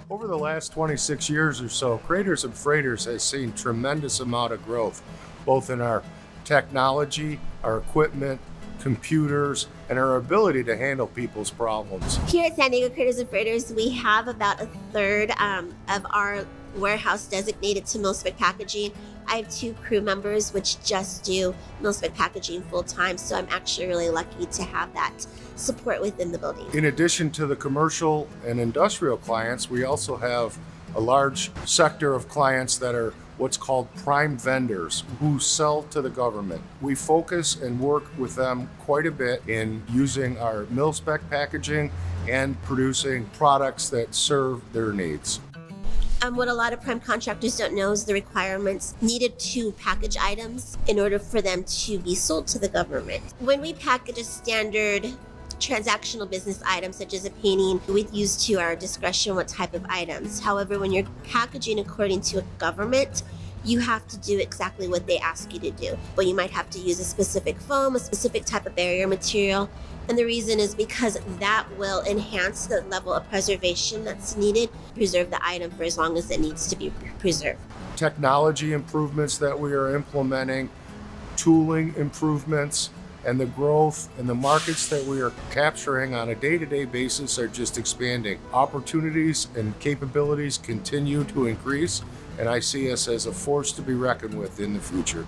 Over the last 26 years or so, Craters and Freighters has seen tremendous amount of growth, both in our technology, our equipment, computers, and our ability to handle people's problems. Here at San Diego Craters and Freighters, we have about a third of our warehouse designated to MIL-Spec packaging. I have 2 crew members which just do MIL-Spec packaging full time, so I'm actually really lucky to have that support within the building. In addition to the commercial and industrial clients, we also have a large sector of clients that are what's called prime vendors who sell to the government. We focus and work with them quite a bit in using our MIL-Spec packaging and producing products that serve their needs. What a lot of prime contractors don't know is the requirements needed to package items in order for them to be sold to the government. When we package a standard transactional business item such as a painting, we use to our discretion what type of items. However, when you're packaging according to a government, you have to do exactly what they ask you to do. But you might have to use a specific foam, a specific type of barrier material. And the reason is because that will enhance the level of preservation that's needed to preserve the item for as long as it needs to be preserved. Technology improvements that we are implementing, tooling improvements, and the growth and the markets that we are capturing on a day-to-day basis are just expanding. Opportunities and capabilities continue to increase, and I see us as a force to be reckoned with in the future.